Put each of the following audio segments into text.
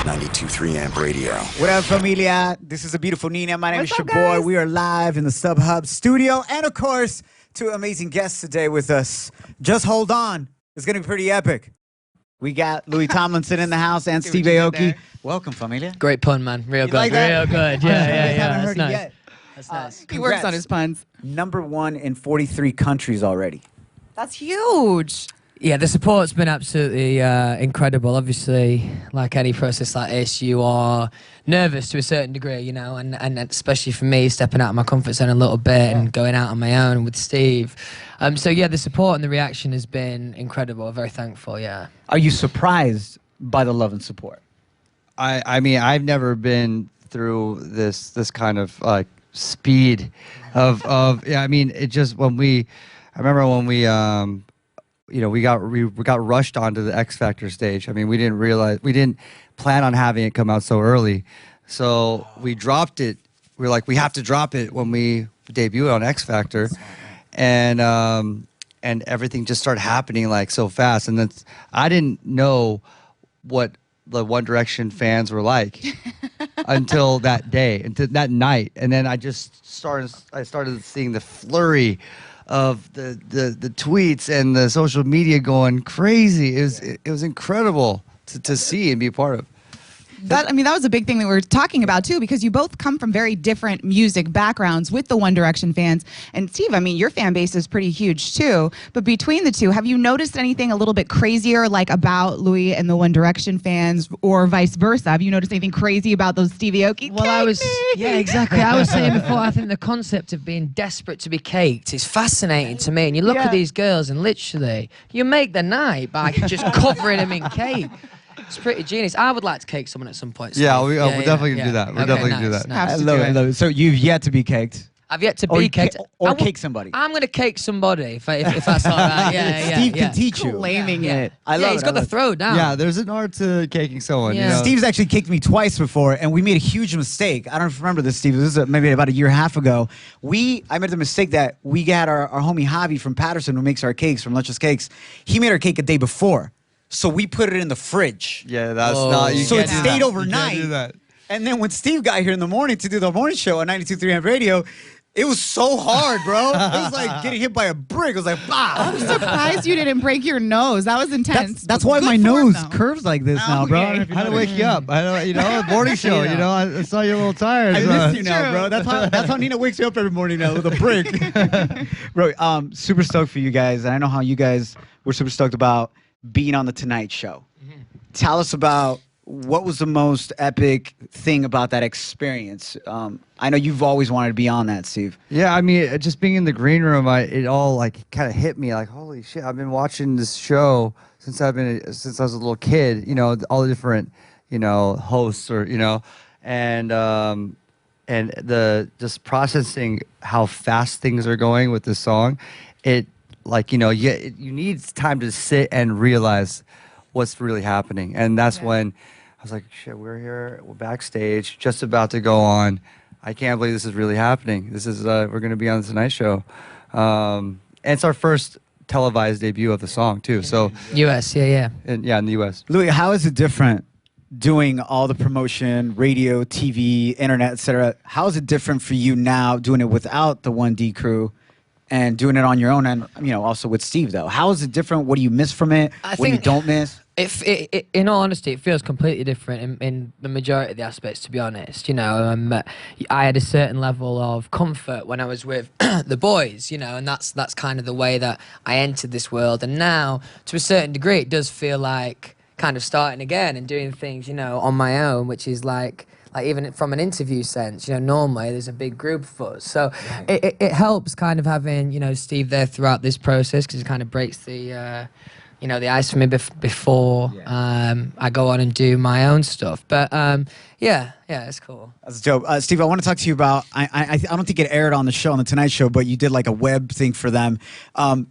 92.3 Amp Radio. What up, familia? This is the beautiful Nina. My name is Shoboy. We are live in the SubHub studio. And, of course, two amazing guests today with us. Just hold on. It's going to be pretty epic. We got Louis Tomlinson in the house and Steve Aoki. Welcome, familia. Great pun, man. Real good. Like that? Real good. Yeah. Haven't heard That's nice. it yet. That's nice. He works on his puns. #1 in 43 countries already. That's huge. Yeah, the support's been absolutely incredible. Obviously, like any process like this, you are nervous to a certain degree, you know, and especially for me, stepping out of my comfort zone a little bit and going out on my own with Steve. So yeah, the support and the reaction has been incredible. Very thankful, yeah. Are you surprised by the love and support? I mean, I've never been through this kind of like speed of yeah. I mean, it just I remember when we you know, we got rushed onto the X Factor stage. I mean, we didn't plan on having it come out so early, so we dropped it. We were like, we have to drop it when we debut on X Factor, and everything just started happening like so fast. And then I didn't know what the One Direction fans were like until that day, until that night, and then I started seeing the flurry of the tweets and the social media going crazy. It was incredible to see and be a part of. That was a big thing that we were talking about too, because you both come from very different music backgrounds with the One Direction fans. And Steve, I mean, your fan base is pretty huge too. But between the two, have you noticed anything a little bit crazier, like about Louis and the One Direction fans, or vice versa? Have you noticed anything crazy about those Steve Aoki? Well, yeah, exactly. I was saying before, I think the concept of being desperate to be caked is fascinating to me. And you look at these girls and literally, you make the night by just covering them in cake. It's pretty genius. I would like to cake someone at some point. Yeah, we're definitely gonna do that. We're definitely gonna do that. I love it. So you've yet to be caked? I've yet to be caked. Or cake somebody? I'm gonna cake somebody if that's all right. Yeah. Steve can teach you. Claiming it. I love it. He's got the throw down. Yeah, there's an art to caking someone. Yeah. You know? Steve's actually kicked me twice before, and we made a huge mistake. I don't know if you remember this, Steve. This is maybe about a year and a half ago. I made the mistake that we got our homie Javi from Patterson, who makes our cakes, from Luscious Cakes. He made our cake a day before. So we put it in the fridge. Yeah, that's not. So it stayed that. overnight. You can't do that. And then when Steve got here in the morning to do the morning show on 92.3 Amp Radio, it was so hard, bro. It was like getting hit by a brick. It was like, bah. I'm surprised you didn't break your nose. That was intense. That's why my nose curves like this now, bro. Okay. I had to wake you up. You know, morning show. You know, I saw you a little tired. I miss you now, True. bro. That's how Nina wakes you up every morning now, with a brick. Bro, super stoked for you guys. And I know how you guys were super stoked about being on The Tonight Show. Tell us about what was the most epic thing about that experience. I know you've always wanted to be on that, Steve. Yeah, I mean, just being in the green room, it all like kind of hit me like, holy shit! I've been watching this show since I was a little kid. You know, all the different, you know, hosts or and the just processing how fast things are going with this song. It like you need time to sit and realize what's really happening, and that's when I was like, shit, we're backstage, just about to go on. I can't believe this is really happening. This is we're gonna be on the Tonight Show, and it's our first televised debut of the song too. So US, yeah. in the US. Louis, how is it different doing all the promotion, radio, TV, internet, etc.? How is it different for you now doing it without the 1D crew and doing it on your own, and also with Steve though? How is it different? What do you miss from it? What you don't miss? In all honesty, it feels completely different in the majority of the aspects, to be honest. I had a certain level of comfort when I was with the boys, and that's kind of the way that I entered this world. And now, to a certain degree, it does feel like kind of starting again and doing things, on my own, which is like even from an interview sense, normally there's a big group of us. So it helps kind of having, Steve there throughout this process, because it kind of breaks the the ice for me before I go on and do my own stuff. But yeah, it's cool. That's dope. Steve, I want to talk to you about, I don't think it aired on the show, on the Tonight Show, but you did like a web thing for them.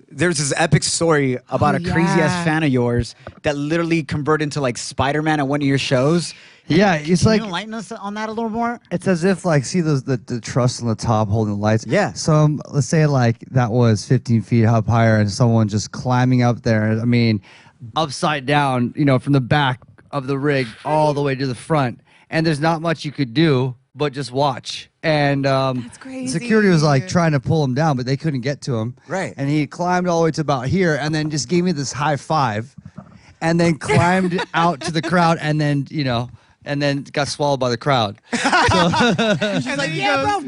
There's this epic story about a crazy-ass fan of yours that literally converted into like Spider-Man at one of your shows. Yeah, it's Can like, you enlighten us on that a little more? it's as if like, see the truss on the top holding the lights. Yeah. So let's say like that was 15 feet up higher and someone just climbing up there. I mean, upside down, from the back of the rig all the way to the front, and there's not much you could do but just watch. And That's crazy. security was like trying to pull him down, but they couldn't get to him. Right. And he climbed all the way to about here, and then just gave me this high five, and then climbed out to the crowd, and then and then got swallowed by the crowd. She's like, yeah, bro.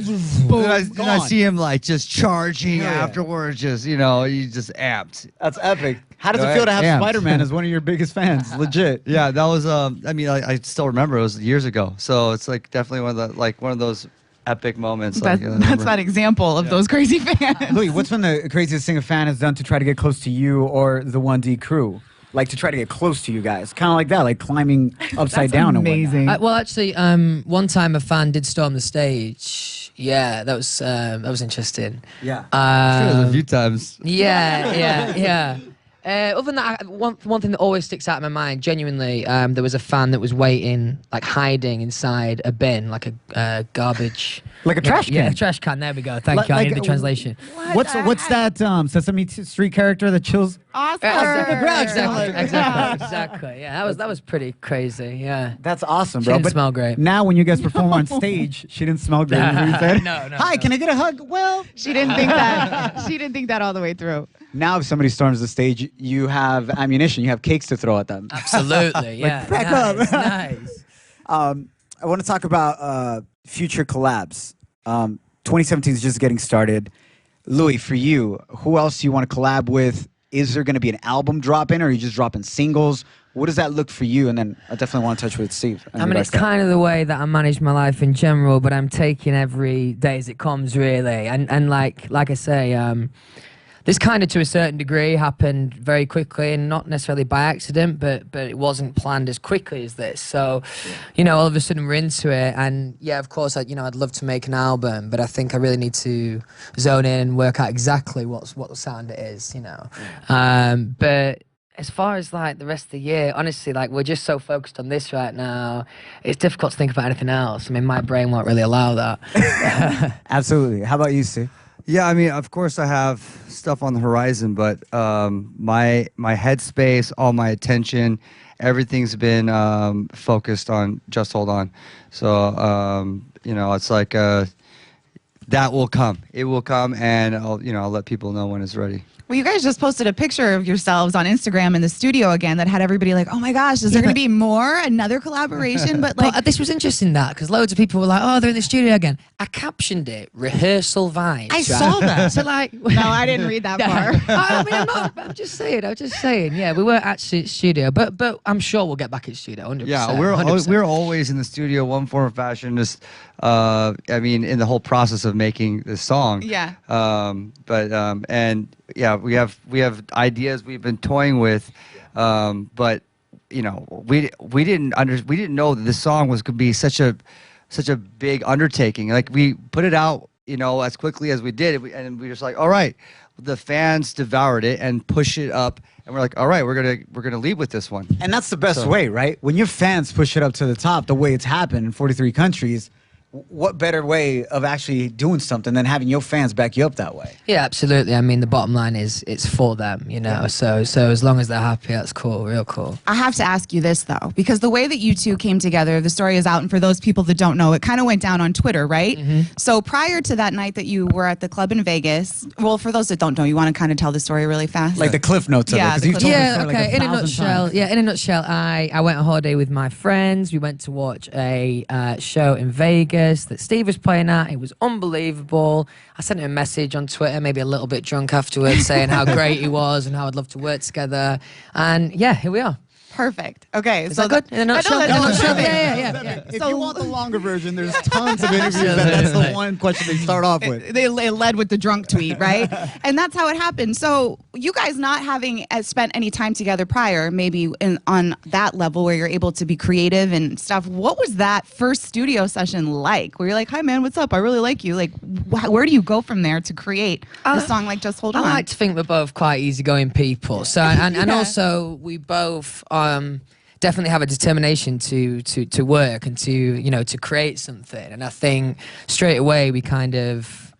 Boom, And I see him like just charging afterwards, just he's just amped. That's epic. How does it feel to have Amped. Spider-Man as one of your biggest fans? Legit. Yeah, that was I mean, I still remember, it was years ago, so it's like definitely one of those epic moments. That's that example of those crazy fans. Louis, what's been the craziest thing a fan has done to try to get close to you or the 1D crew? Like to try to get close to you guys, kind of like that, like climbing upside down. Amazing. Well, actually, one time a fan did storm the stage. Yeah, that was interesting. Yeah. a few times. Yeah. Other than that, one thing that always sticks out in my mind, genuinely, there was a fan that was waiting, like hiding inside a bin, like a garbage, Like a trash can. Yeah, a trash can. There we go. Thank you. I needed the translation. What's that Sesame Street character that chills? Awesome. Exactly. Yeah, that was pretty crazy. Yeah. That's awesome, She bro. didn't But smell great. now when you guys perform on stage, she didn't smell great. is what you said? No. Hi, can I get a hug? Well, She didn't think that. She didn't think that all the way through. now if somebody storms the stage, you have ammunition. You have cakes to throw at them. Absolutely. Yeah. back up. Nice. I want to talk about future collabs. 2017 is just getting started. Louis, for you, who else do you want to collab with? Is there going to be an album dropping, or are you just dropping singles? What does that look for you? And then I definitely want to touch with Steve. I mean, it's kind of the way that I manage my life in general, but I'm taking every day as it comes, really. And like I say, this kind of, to a certain degree, happened very quickly, and not necessarily by accident, but it wasn't planned as quickly as this. So, all of a sudden we're into it, and yeah, of course, I'd love to make an album, but I think I really need to zone in and work out exactly what the sound it is, But as far as like the rest of the year, honestly, like we're just so focused on this right now, it's difficult to think about anything else. I mean, my brain won't really allow that. Absolutely. How about you, Steve? Yeah, I mean, of course I have stuff on the horizon, but my headspace, all my attention, everything's been focused on Just Hold On. So, it's like that will come. It will come, and I'll let people know when it's ready. Well, you guys just posted a picture of yourselves on Instagram in the studio again that had everybody like, oh my gosh, is there going to be another collaboration? But like, this was interesting because loads of people were like, oh, they're in the studio again. I captioned it, rehearsal vibes. I saw that. So like, no, I didn't read that part. I mean, I'm just saying. Yeah, we weren't actually at studio, but I'm sure we'll get back at studio. 100%. Yeah, 100%. we're always in the studio, one form or fashion. Just I mean, in the whole process of making this song. Yeah. And yeah, we have ideas we've been toying with, but we didn't know that this song was going to be such a big undertaking. Like we put it out, as quickly as we did, and we just like, all right, the fans devoured it and pushed it up, and we're like, all right, we're gonna lead with this one. And that's the best way, right? When your fans push it up to the top, the way it's happened in 43 countries, what better way of actually doing something than having your fans back you up that way? Yeah, absolutely. I mean, the bottom line is it's for them, So as long as they're happy, that's cool, real cool. I have to ask you this though, because the way that you two came together, the story is out, and for those people that don't know, it kind of went down on Twitter, right? So prior to that night that you were at the club in Vegas, well, for those that don't know, you want to kind of tell the story really fast? Like the cliff notes of it. 'Cause you've told the story like In a 1,000 nutshell, times. in a nutshell, I went on holiday with my friends. We went to watch a show in Vegas that Steve was playing at. It was unbelievable. I sent him a message on Twitter, maybe a little bit drunk afterwards, saying how great he was and how I'd love to work together. And yeah, here we are. Perfect. Okay. Is that good? In a nutshell? I know, that's perfect. Yeah. If you want the longer version, there's tons of interviews. That's the one question they start off with. They led with the drunk tweet, right? And that's how it happened. So you guys not having spent any time together prior, maybe on that level where you're able to be creative and stuff, what was that first studio session like? Where you're like, hi man, what's up? I really like you. Like, where do you go from there to create a song like Just Hold On? I like to think we're both quite easygoing people. So and also we both definitely have a determination to work and to create something. And I think straight away we kind of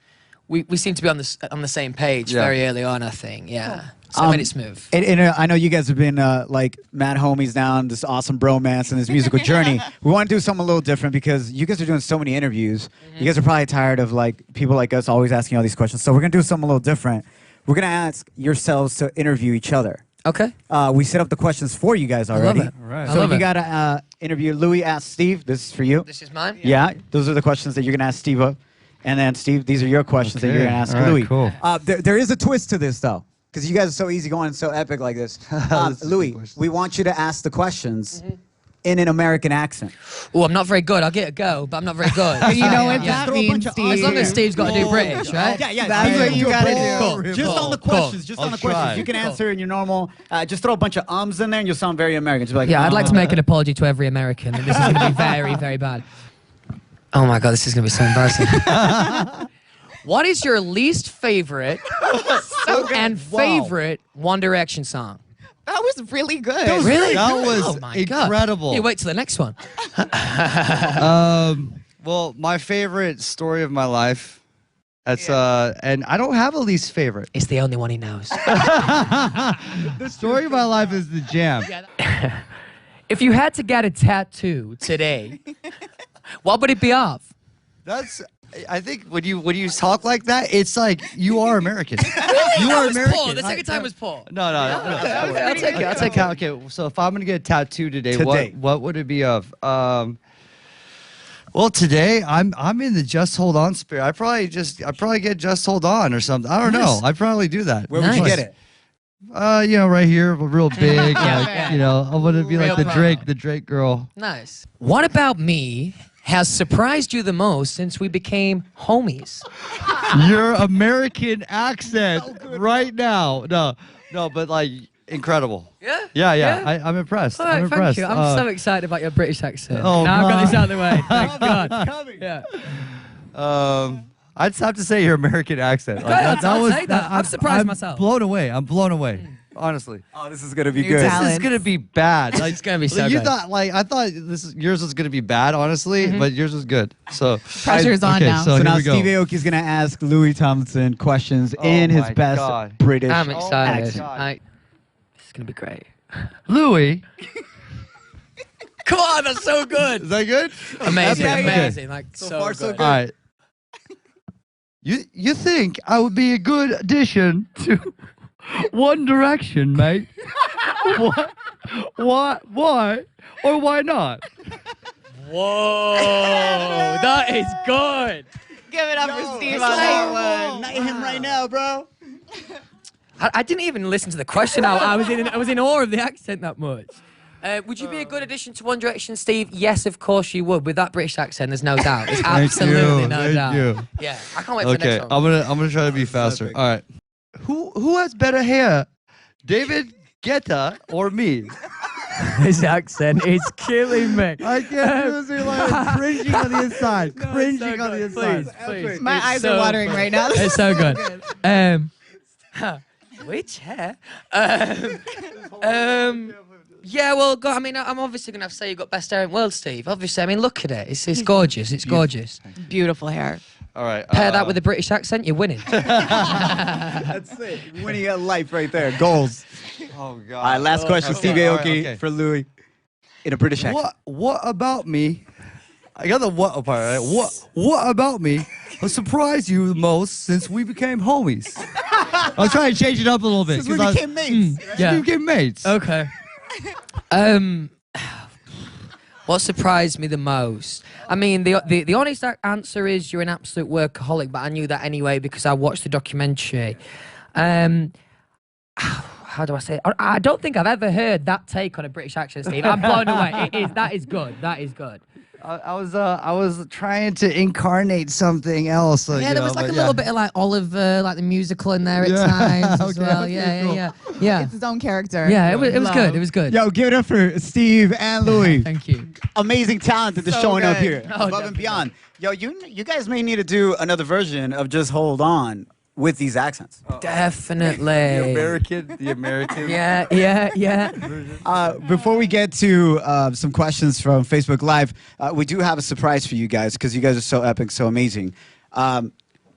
we seem to be on the same page very early on. I think, yeah. So I made it smooth. And I know you guys have been like mad homies now on this awesome bromance and this musical journey. We want to do something a little different because you guys are doing so many interviews. You guys are probably tired of like people like us always asking all these questions. So we're gonna do something a little different. We're gonna ask yourselves to interview each other. Okay. We set up the questions for you guys already. I love it. All right. I So love you it. gotta interview Louis. Ask Steve. This is for you. This is mine. Yeah, those are the questions that you're gonna ask Steve of. And then Steve, these are your questions that you're gonna ask All right, Louis. cool. There is a twist to this though, because you guys are so easygoing and so epic like this. This is Louis, the question. we want you to ask the questions in an American accent. Oh, I'm not very good. I'll get a go, but I'm not very good. You know what Yeah. that Throw a bunch means, of Steve. As long as Steve's got to do British, right? Yeah, That's Steve, what you do a gotta British. do. Just on the questions. Just on the questions. You can answer in your normal. Just throw a bunch of ums in there, and you'll sound very American. Just be like, Yeah, I'd like to make an apology to every American, and this is going to be very, very bad. Oh my God, this is going to be so embarrassing. What is your least favorite and favorite One Direction song? That was really good. Really? That was Oh my God. incredible. You wait till the next one. Well, my favorite story of my life. That's and I don't have a least favorite. It's the only one he knows. The story of my life is the jam. If you had to get a tattoo today, what would it be of? That's. I think when you talk like that, it's like you are American. Really? You are That was American. poor. The second time was poor. No. I'll take it. I'll take it. Okay, so if I'm gonna get a tattoo today, what would it be of? Well, today I'm in the Just Hold On spirit. I probably get Just Hold On or something. I don't know. I'd probably do that. Where would you Nice. get it? Right here, real big. Yeah. I want to be like Real the Drake girl. Nice. What about me has surprised you the most since we became homies? Your American accent right now. No, but like incredible. Yeah? Yeah. I'm impressed. All right, I'm impressed. thank you. I'm so excited about your British accent. Oh, now I've got my. this out of the way. Thank God. Yeah. I'd just have to say your American accent. I'll take that. I've surprised I'm myself. Blown away. I'm blown away. Honestly. Oh, this is gonna be New good. talent. This is gonna be bad. Like, It's gonna be so you good. thought I thought yours was gonna be bad, honestly, but yours was good. So Pressure's on okay, now. so So here now we go. Steve Aoki is gonna ask Louis Tomlinson questions Oh in his my best God. British. I'm my excited. God. This is gonna be great. Louis, Come on, that's so good. is that good? Amazing, Yeah, yeah. amazing. Like so far, so good. good. All right. You think I would be a good addition to One Direction, mate? Why? Or why not? Whoa, that is good. Give it up for Steve it's on like- that one. Knight him right now, bro. I didn't even listen to the question. I was in awe of the accent that much. Would you be a good addition to One Direction, Steve? Yes, of course you would. With that British accent, there's no doubt. There's absolutely no Thank doubt. you. Yeah, I can't wait for the Okay, next one. I'm gonna try to be faster. All right. Who has better hair, David Guetta or me? His accent is killing me. I can't do this. Like cringing on the inside. No, it's Cringing so on the good. inside. Please. My It's eyes so are watering good. right now. It's so good. Which hair? Yeah, well, I mean, I'm obviously gonna have to say you got best hair in the world, Steve. Obviously, I mean, look at it. It's gorgeous. It's gorgeous. Beautiful hair. All right. Pair that with a British accent, you're winning. That's it. Winning at life right there. Goals. Oh God. All right, last question, okay, Steve all Aoki right, okay. for Louis in a British accent. What about me? I got the what part, right? What about me will surprise you the most since we became homies? I'll try and change it up a little bit. Since we 'cause became mates. Yeah. we became mates. Okay. What surprised me the most? I mean, the honest answer is you're an absolute workaholic, but I knew that anyway because I watched the documentary. How do I say it? I don't think I've ever heard that take on a British accent, Steve. I'm blown away. That is good. That is good. I was trying to incarnate something else. Yeah, there was like a little bit of like Oliver, like the musical in there at times as Okay, well. okay, Yeah, cool. yeah. It's his own character. Yeah, it was Love. good. It was good. Yo, give it up for Steve and Louis. Thank you. Amazing talent that they're So showing up good. here. Oh, Above and definitely. beyond. Yo, you guys may need to do another version of Just Hold On with these accents. Definitely. The American. Yeah. Before we get to some questions from Facebook Live, we do have a surprise for you guys because you guys are so epic, so amazing.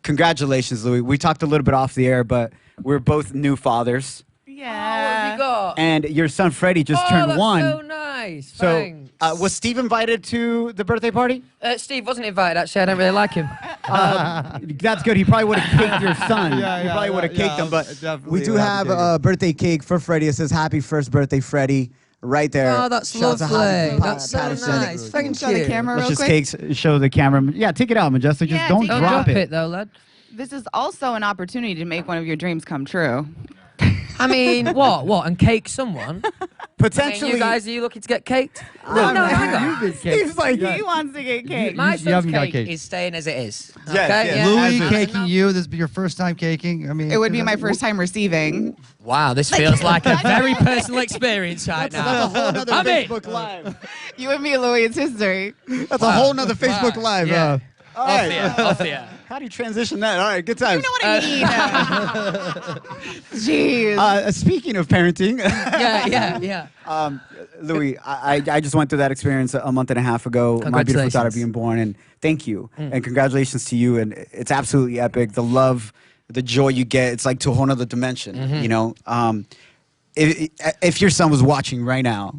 Congratulations, Louis. We talked a little bit off the air, but we're both new fathers. What have you got? And your son Freddie just turned that's 1. so nice. So, Thanks. was Steve invited to the birthday party? Steve wasn't invited, actually. I don't really like him. That's good. He probably would have caked your son. He probably would have caked him. But we do have a birthday cake for Freddie. It says, "Happy first birthday, Freddie." Right there. Oh, that's Shout out to lovely. Happy That's so Patterson. nice. Thank you. Show the camera Let's real just quick. show the camera. Yeah, take it out, Majestic. Just Yeah, don't take it Don't drop drop it. it, though, lad. This is also an opportunity to make one of your dreams come true. I mean, what? And cake someone? I mean, Potentially. you guys, are you looking to get caked? No, hang on. Steve's like, He wants to get cake. My You son's haven't got cake cake. is staying as it is. Yes, Okay? yes. Yeah. Louis As caking you. This be your first time caking. I mean, It would be my first time receiving. Wow, this feels like a very personal experience right that's a now. whole nother I'm in. Facebook Live. You and me, Louis, it's history. That's a whole nother Facebook Live. Yeah. All Off right. the air, off the air. How do you transition that? All right, good times. You know what I mean? Jeez. Speaking of parenting, Yeah. Louis, I just went through that experience a month and a half ago. My beautiful daughter Congratulations. being born, and thank you, and congratulations to you. And it's absolutely epic. The love, the joy you get, it's like to a whole other dimension. You know, if your son was watching right now,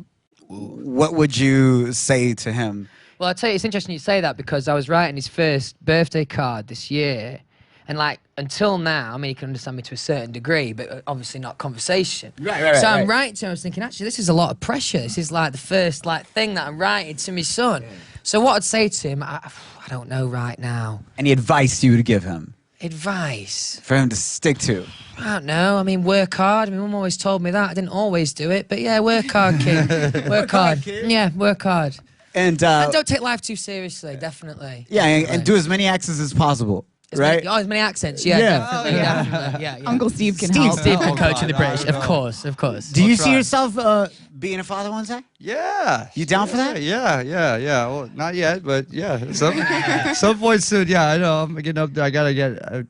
what would you say to him? Well, I'll tell you, it's interesting you say that because I was writing his first birthday card this year. And like, until now, I mean, you can understand me to a certain degree, but obviously not conversation. Right, So right. I'm writing to him, I was thinking, actually, this is a lot of pressure. This is like the first thing that I'm writing to my son. So what I'd say to him, I don't know right now. Any advice you would give him Advice? for him to stick to? I don't know. I mean, work hard. My mum always told me that. I didn't always do it, but yeah, work hard, kid. Work hard. kid. Yeah, work hard. And And don't take life too seriously, definitely. yeah, and Definitely. do as many accents as possible. As Right? many, as many accents, yeah, Yeah. definitely, definitely, yeah. Uncle Steve can Steve, help. Steve can Oh, coach in the God, British, no, of course. Do you see try. yourself being a father one day? Yeah. You down for that? Yeah. Well, not yet, but yeah. Some point soon. Yeah, I know. I'm getting up there. I gotta get a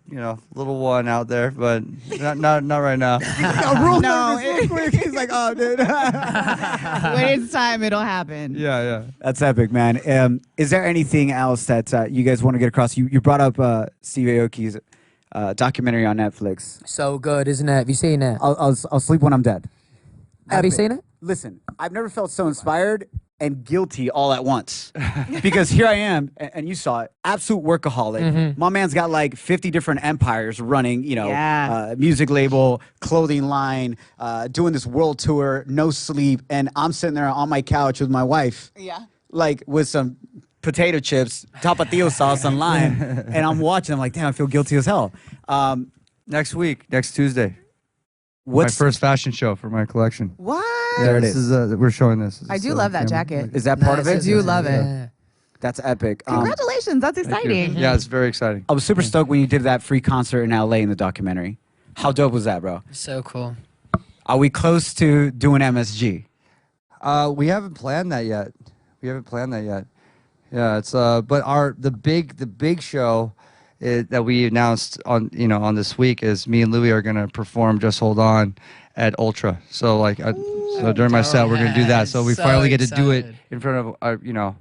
little one out there, but not right now. No, He's like, oh, dude. when it's time, it'll happen. Yeah. That's epic, man. Is there anything else that you guys want to get across? You brought up Steve Aoki's documentary on Netflix. So good, isn't it? Have you seen it? I'll sleep when I'm dead. Have you Epic. seen it? Listen, I've never felt so inspired and guilty all at once. Because here I am, and you saw it, absolute workaholic. My man's got like 50 different empires running, Yeah. music label, clothing line, doing this world tour, no sleep, and I'm sitting there on my couch with my wife, Yeah. like with some potato chips, tapatio sauce and lime, and I'm watching, I'm like, damn, I feel guilty as hell. Next week, next Tuesday, What's my first fashion show for my collection. What? There it this is. we're showing this. I do love that jacket. Is that part of Nice, it? I do love it. Yeah. That's epic. Congratulations, that's Thank you. exciting. Yeah, it's very exciting. I was super stoked when you did that free concert in LA in the documentary. How dope was that, bro? So cool. Are we close to doing MSG? We haven't planned that yet. Yeah, it's but the big show that we announced on this week is me and Louis are gonna perform Just Hold On at Ultra. So so during my set we're gonna do that. So we So finally get to do it excited. in front of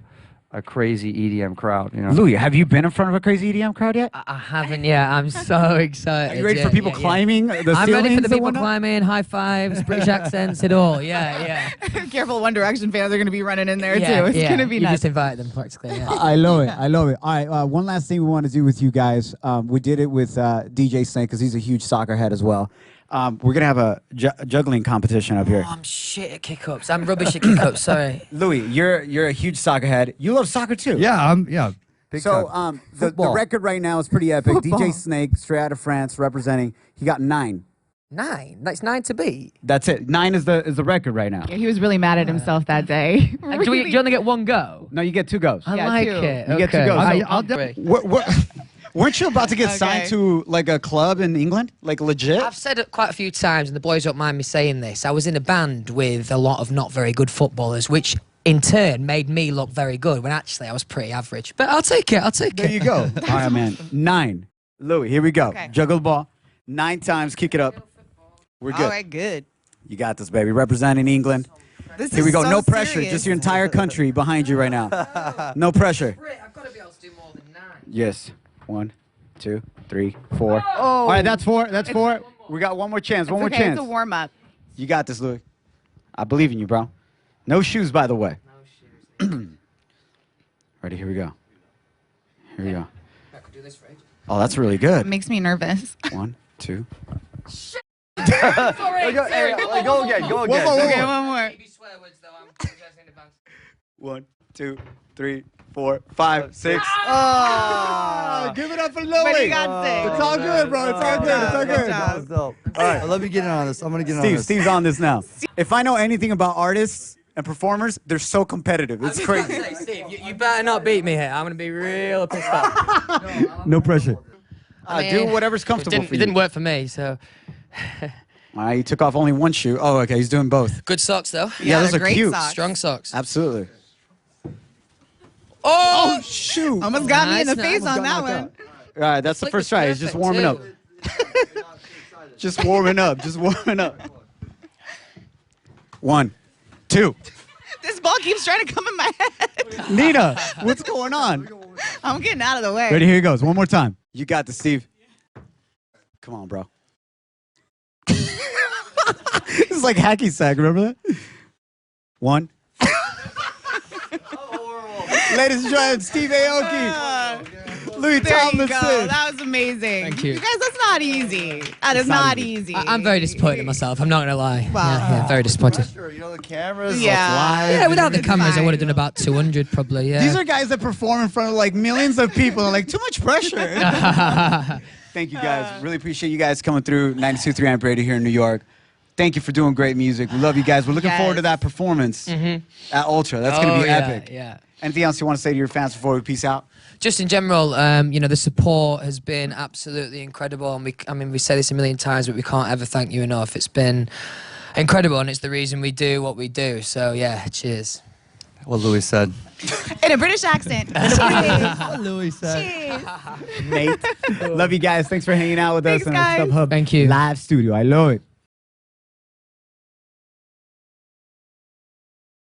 a crazy EDM crowd. Louis, have you been in front of a crazy EDM crowd yet? I haven't yet. I'm so excited. Are you ready Yeah, for people yeah. climbing the I'm ready for ceilings the and people whatnot? climbing, high fives, British accents, it all. Yeah. Careful, One Direction fans are going to be running in there Yeah, too. It's yeah. going to be You nuts. just invite them practically. Yeah. I love it. I love it. All right. One last thing we want to do with you guys. We did it with DJ Snake because he's a huge soccer head as well. We're going to have a juggling competition up here. Oh, I'm shit at kick-ups. I'm rubbish at kick-ups, sorry. Louis, you're a huge soccer head. You love soccer too. Yeah. Big So time. the Football. record right now is pretty epic. Football. DJ Snake, straight out of France, representing. He got 9. 9? That's 9 to beat. That's it. 9 is the record right now. Yeah, he was really mad at himself that day. And do you only get one go? No, you get 2 goes. I Yeah, like 2. it. You get to okay. go. I'll So- do it. Weren't you about to get Okay. signed to like a club in England? Like legit? I've said it quite a few times, and the boys don't mind me saying this. I was in a band with a lot of not very good footballers, which in turn made me look very good when actually I was pretty average. But I'll take it. There you go. All right, man. 9. Louis, here we go. Okay. Juggle the ball. 9 times. Kick it up. We're good. All right, good. You got this, baby. Representing England. This Here is we go. so No pressure. serious. Just your entire country behind you right now. No pressure. I've got to be able to do more than 9. Yes. 1, 2, 3, 4. Oh. All right, that's 4. That's 4. We got one more chance. One more okay, chance. It's a warm up. You got this, Louis. I believe in you, bro. No shoes, by the way. No shoes. Ready? Here we go. Here we go. I could do this for ages. Oh, that's really good. It makes me nervous. 1, 2. Sorry. Go again. Go again. Okay, one more. Maybe swear words though. I'm apologizing in advance. 1, 2, 3, 4, 5, 6. Ah! Give it up for Louis. But you got 6. It's all good, bro. It's all good. It's all good. That was dope. All right, let me get in on this. I'm gonna get in on this. Steve's on this now. If I know anything about artists and performers, they're so competitive. It's crazy. Say, Steve, you better not beat me here. I'm gonna be real pissed off. No pressure. I Do mean, whatever's comfortable for It you. didn't work for me, so. All right, you took off only one shoe. Oh, okay. He's doing both. Good socks though. Yeah, those they're are great cute. socks. Strong socks. Absolutely. Oh! Shoot. Almost got me in the Nice, face nice. on that one. All right, that's the Flick first was try. He's just perfect, warming up. too. Just warming up. Just warming up. 1, 2. This ball keeps trying to come in my head. Nina, what's going on? I'm getting out of the way. Ready? Here he goes. One more time. You got this, Steve. Come on, bro. This is like hacky sack. Remember that? 1. Ladies and gentlemen, Steve Aoki, Louis There you Tomlinson. go. That was amazing. Thank you. You guys, that's not easy. That is not easy. I'm very disappointed in myself. I'm not gonna lie. Wow. Yeah, very disappointed. Sure, you know the cameras. Yeah. Yeah, without the It's cameras, I fine. would have done about 200 probably. Yeah. These are guys that perform in front of like millions of people. And like, too much pressure. Thank you guys. Really appreciate you guys coming through 92.3 Amp Radio here in New York. Thank you for doing great music. We love you guys. We're looking Yes. forward to that performance at Ultra. That's going to be epic. Yeah. Anything else you want to say to your fans before we peace out? Just in general, you know, the support has been absolutely incredible, and we say this a million times, but we can't ever thank you enough. It's been incredible, and it's the reason we do what we do. So yeah, cheers. What Louis said. In a British accent. What Louis said. Cheers. Nate, love you guys. Thanks for hanging out with Thanks, us in guys. our StubHub Thank you. live studio. I love it.